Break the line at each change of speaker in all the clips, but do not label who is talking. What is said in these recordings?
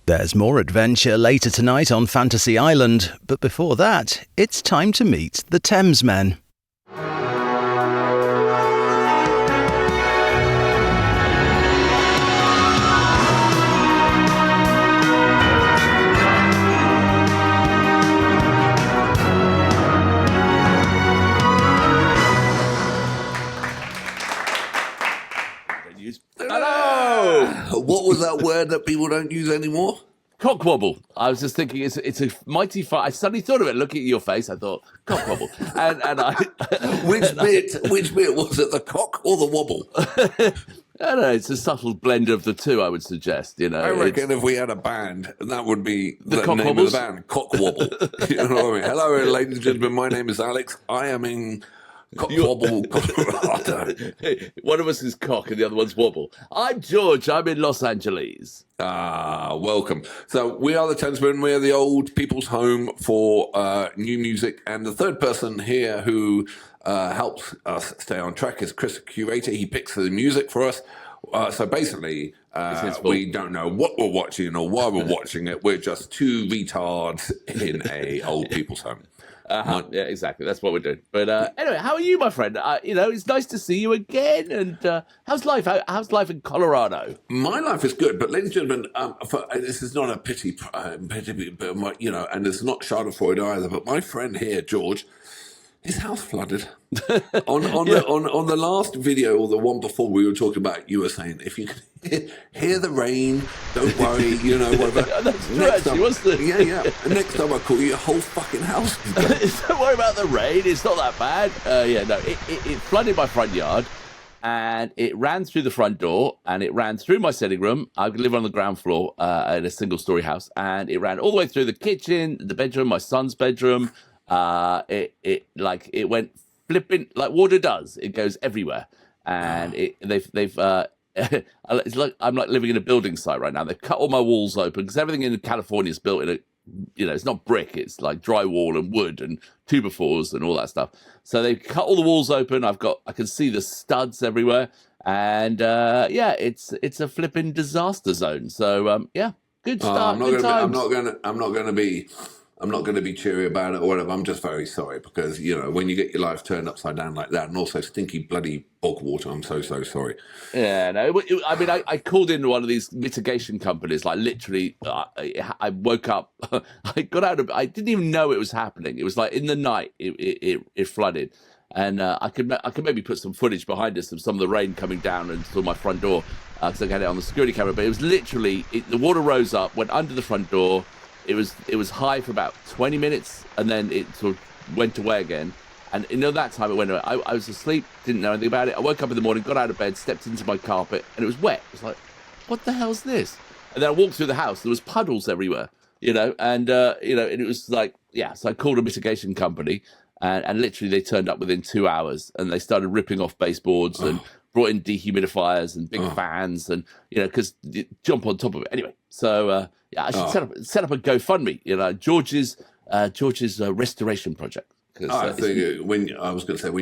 There's more adventure later tonight on Fantasy Island, but before that, it's time to meet the Thamesmen.
Hello! What was that word that people don't use anymore?
Cockwobble. I was just thinking it's a mighty fun. I suddenly thought of it. Looking at your face, I thought cockwobble. and I
Which bit was it? The cock or the wobble?
I don't know. It's a subtle blend of the two. I would suggest. You know,
I reckon if we had a band, that would be the
Cock
name
Wobbles?
of the band. Cockwobble. You know what I mean? Hello, ladies and gentlemen. My name is Alex. I am in Cockwobble, Colorado.
One of us is cock and the other one's wobble. I'm George. I'm in Los Angeles.
Welcome. So we are the Thamesmen. We are the old people's home for new music. And the third person here who helps us stay on track is Chris, the curator. He picks the music for us. So basically, we don't know what we're watching or why we're watching it. We're just two retards in a old people's home.
Yeah, exactly. That's what we're doing. But anyway, how are you, my friend? It's nice to see you again. And how's life? How's life in Colorado?
My life is good, but ladies and gentlemen, this is not a pity, but and it's not Schadenfreude either. But my friend here, George, his house flooded. on the last video or the one before we were talking about, you were saying if you can hear the rain, don't worry, whatever.
That's true, actually, wasn't it?
Yeah. And next time I call you, your whole fucking house is gone.
Don't worry about the rain. It's not that bad. It flooded my front yard. And it ran through the front door, and it ran through my sitting room. I live on the ground floor in a single-story house, and it ran all the way through the kitchen, the bedroom, my son's bedroom. It went flipping like water does. It goes everywhere, and it's like I'm like living in a building site right now. They've cut all my walls open because everything in California is built in a. It's not brick, it's like drywall and wood and 2x4s and all that stuff. So they cut all the walls open. I can see the studs everywhere. And it's a flipping disaster zone. So good start. Good times.
I'm not going to be cheery about it or whatever. I'm just very sorry because, when you get your life turned upside down like that and also stinky bloody bog water, I'm so sorry.
Yeah, no, I called in one of these mitigation companies, like literally, I woke up, I got out of, I didn't even know it was happening. It was like in the night, it flooded. And I could maybe put some footage behind us of some of the rain coming down and through my front door because I got it on the security camera. But it was literally, the water rose up, went under the front door. It was high for about 20 minutes, and then it sort of went away again. And that time it went away. I was asleep, didn't know anything about it. I woke up in the morning, got out of bed, stepped into my carpet, and it was wet. It was like, what the hell's this? And then I walked through the house. There was puddles everywhere, and it was like, yeah. So I called a mitigation company, and literally they turned up within 2 hours, and they started ripping off baseboards and brought in dehumidifiers and big fans, and because jump on top of it anyway. So I should set up a GoFundMe. George's restoration project.
I think when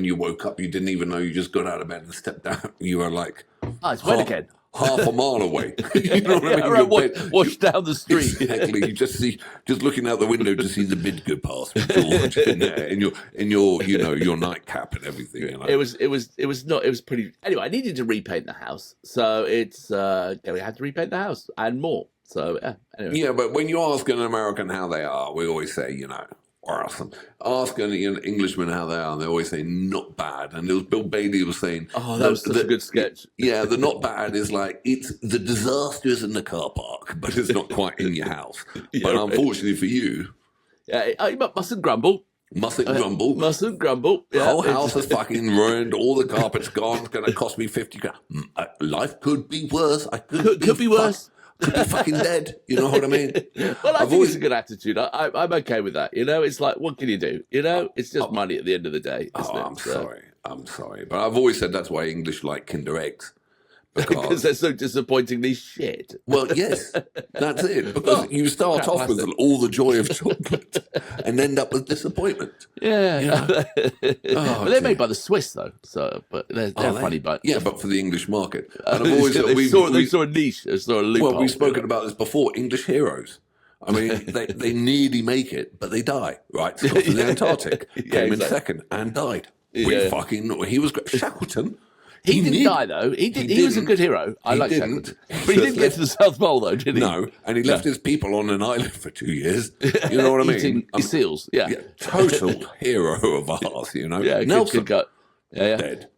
you woke up, you didn't even know you just got out of bed and stepped down. You were like,
it's wet again.
Half a mile away. You know what I mean?
Wash down the street.
Exactly. You just looking out the window to see the bid go past with George in your nightcap and everything.
It was pretty. Anyway, I needed to repaint the house, so we had to repaint the house and more. So anyway.
Yeah, but when you ask an American how they are, we always say awesome. Ask an Englishman how they are, and they always say not bad. And it was Bill Bailey was saying,
"Oh, that was such a good sketch."
Yeah, the not bad is like it's the disaster is in the car park, but it's not quite in your house. But unfortunately for you,
you mustn't grumble.
Mustn't grumble.
Mustn't grumble.
Yeah, whole house is fucking ruined. All the carpet's gone. It's going to cost me $50,000. Life could be worse.
Could be worse.
Could be fucking dead. You know what I mean?
Well, I think it's a good attitude. I'm okay with that. It's like, what can you do? It's just money at the end of the day.
I'm sorry. But I've always said that's why English like Kinder Eggs.
Because they're so disappointingly shit.
Well, yes, that's it. Because you start off with all the joy of chocolate and end up with disappointment.
Yeah. But they're made by the Swiss, though. But they're funny. But
yeah, but for the English market. And I've always
they saw a niche. They saw a loophole.
Well, we've spoken about this before. English heroes. I mean, they nearly make it, but they die. Right, Scott in the Antarctic came in second and died. He was great. Shackleton.
He didn't die, though. He was a good hero. I like Shackleton. But he didn't get to the South Pole, though, did he?
No, and he left his people on an island for 2 years. You know what I mean?
Eating seals, yeah.
Total hero of ours, you know?
Yeah,
Nelson.
Good gut. Yeah.
Dead.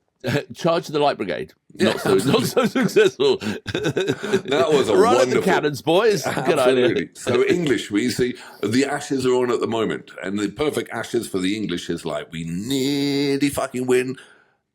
Charge of the Light Brigade. Not so successful.
That was a
Run
wonderful...
at the cannons, boys. Good idea.
So English, we see the Ashes are on at the moment, and the perfect Ashes for the English is like, we nearly fucking win,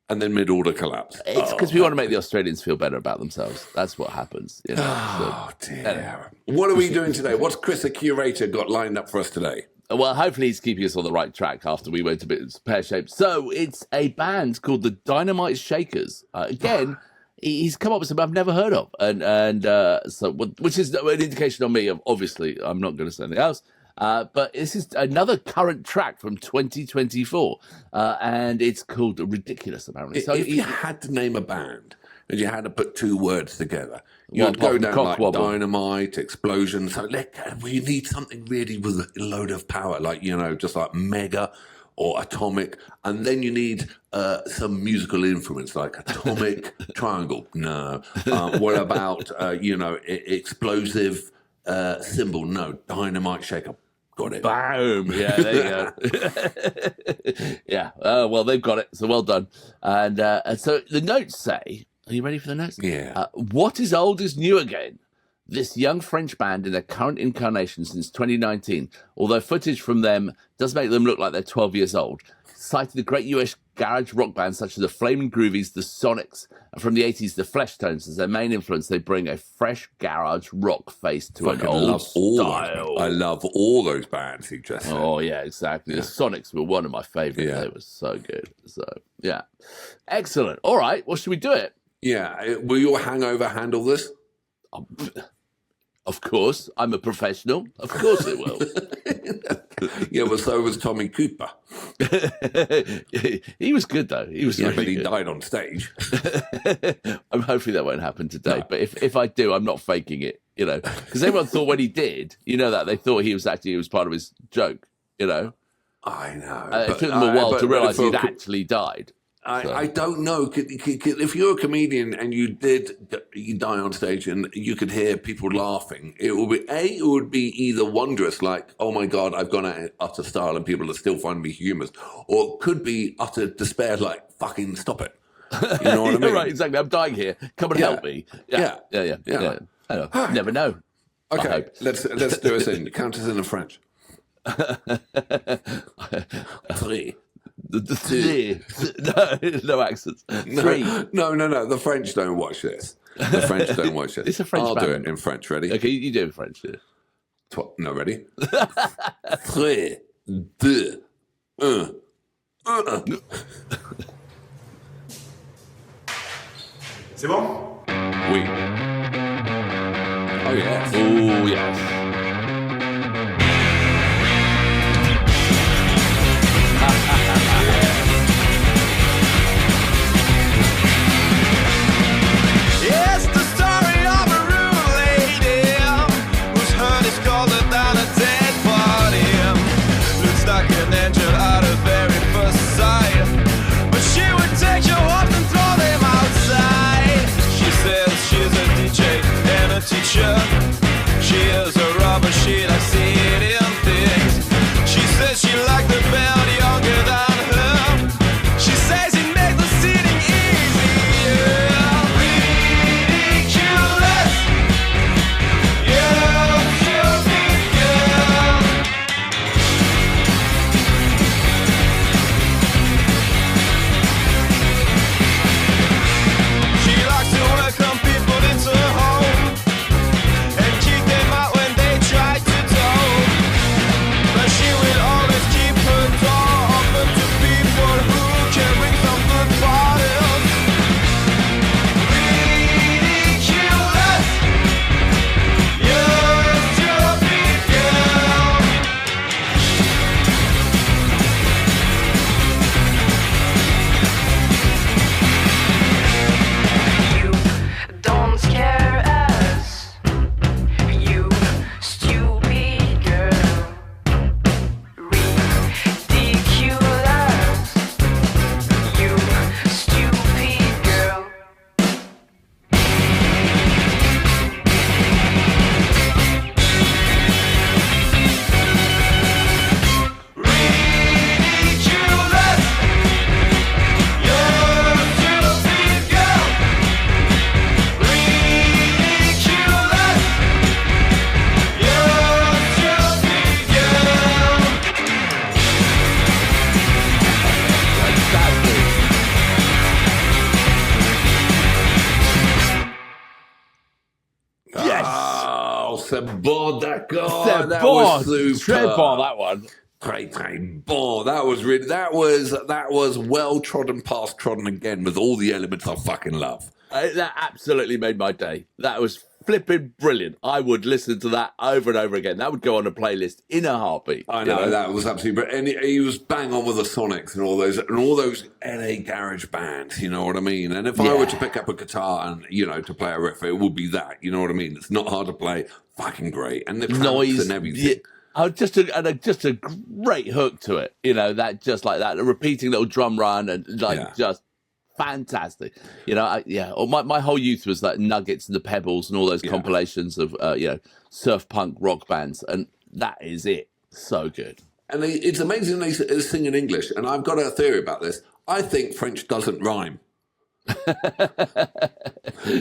and then mid-order collapse.
It's because we want to make the Australians feel better about themselves. That's what happens. You know?
Oh, dear. What are we doing today? What's Chris, the curator, got lined up for us today?
Well, hopefully he's keeping us on the right track after we went a bit pear-shaped. So it's a band called the Dynamite Shakers. Again, he's come up with something I've never heard of, which is an indication on me of, obviously, I'm not going to say anything else. But this is another current track from 2024, and it's called Ridiculous, apparently. So
if you had to name a band and you had to put two words together, you'd go down like Dynamite, Explosion. So we need something really with a load of power, like, you know, just like Mega or Atomic. And then you need some musical influence, like Atomic Triangle. No. What about, Explosive Symbol? No. Dynamite Shaker. Got it.
Boom. Yeah, there you go. Yeah. Well, they've got it. So well done. And so the notes say, are you ready for the notes?
Yeah.
What is old is new again. This young French band in their current incarnation since 2019, although footage from them does make them look like they're 12 years old, cited the great US garage rock bands such as the Flamin' Groovies, the Sonics, and from the 80s, the Fleshtones. As their main influence, they bring a fresh garage rock face to an old style.
I love all those bands he just said.
Oh, yeah, exactly. The Sonics were one of my favorites. Yeah. They were so good. So, yeah. Excellent. All right. Well, should we do it?
Yeah. Will your hangover handle this?
Of course. I'm a professional. Of course it will.
Yeah, well, so was Tommy Cooper.
He was good, though. He was really
but he
good.
died on stage.
Hopefully that won't happen today. No. But if I do, I'm not faking it, you know. Because everyone thought when he did, you know that, they thought he was part of his joke, you know.
I know.
It took them a while to realise he'd actually died.
I don't know. If you're a comedian and you die on stage and you could hear people laughing, it would be either wondrous, like, oh my God, I've gone out utter style and people are still finding me humorous, or it could be utter despair, like, fucking stop it. You know what I mean?
Right, exactly. I'm dying here. Come and help me. Yeah. I don't know. Never know.
Okay, let's do us in. Count us in in French. Three.
No accents. Three.
No. The French don't watch this.
It's a French
I'll
band.
do it in French. Ready?
Okay, you do it in French. Yeah.
No, ready? 3, 2, 1.
C'est bon?
Oui. Oh, yes.
Oh, yes.
It's the story of a rude lady whose heart is colder than a dead body. Looks like an angel at a very first sight, but she would take your hopes and throw them outside. She says she's a DJ and a teacher,
c'est bon, d'accord.
C'est
That
bon.
was super.
Très bon, that one.
Très bon. That was well trodden past, trodden again with all the elements I fucking love.
That absolutely made my day. That was flipping brilliant. I would listen to that over and over again. That would go on a playlist in a heartbeat.
I know, that was absolutely brilliant. And he was bang on with the Sonics and all those LA garage bands, you know what I mean? And if I were to pick up a guitar and, you know, to play a riff, it would be that, you know what I mean? It's not hard to play, fucking great. And the noise and everything.
Yeah. Oh, just a great hook to it, you know, that just like that, a repeating little drum run and just fantastic, you know. My whole youth was like Nuggets and the Pebbles and all those compilations of you know, surf punk rock bands, and that is it. So good.
And it's amazing they sing in English. And I've got a theory about this. I think French doesn't rhyme.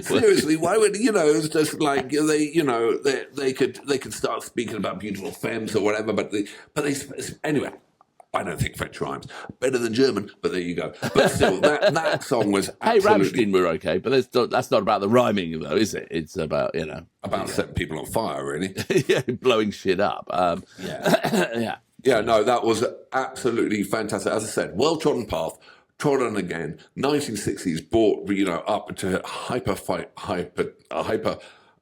Seriously, why would, you know, it's just like they could start speaking about beautiful femmes or whatever, but they anyway. I don't think French rhymes. Better than German, but there you go. But still, that song was absolutely...
Hey, Rammstein were okay, but that's not about the rhyming, though, is it? It's about, you know...
About setting people on fire, really.
Yeah, blowing shit up.
Yeah, no, that was absolutely fantastic. As I said, well-trodden path, trodden again. 1960s brought, you know, up to hyper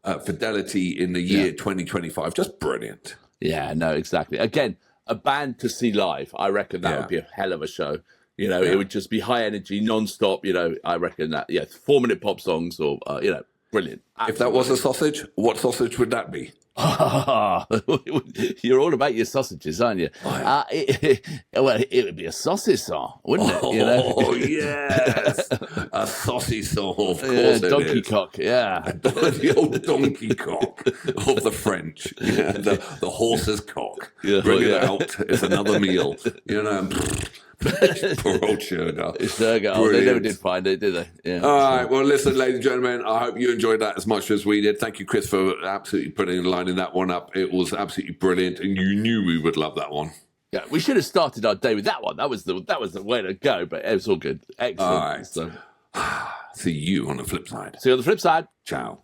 fidelity in the year 2025. Just brilliant.
Yeah, no, exactly. Again, a band to see live, I reckon that would be a hell of a show. You know, it would just be high energy, non-stop. You know, I reckon that, 4-minute pop songs or, you know, brilliant. Absolutely.
If that was a sausage, what sausage would that be?
You're all about your sausages, aren't you? It would be a saucisse song, wouldn't it? You know?
Oh, yes. A saucisse song, of course
donkey cock,
the old donkey cock of the French. Yeah, the horse's cock.
Yeah,
Bring it out. It's another meal. You know, poor old Sugar.
They never did find it, did they? Yeah.
All right. Well, listen, ladies and gentlemen, I hope you enjoyed that as much as we did. Thank you, Chris, for absolutely lining that one up. It was absolutely brilliant, and you knew we would love that one.
Yeah, we should have started our day with that one. That was the way to go, but it was all good. Excellent.
All right.
So,
see you on the flip side.
see you on the flip side.
Ciao.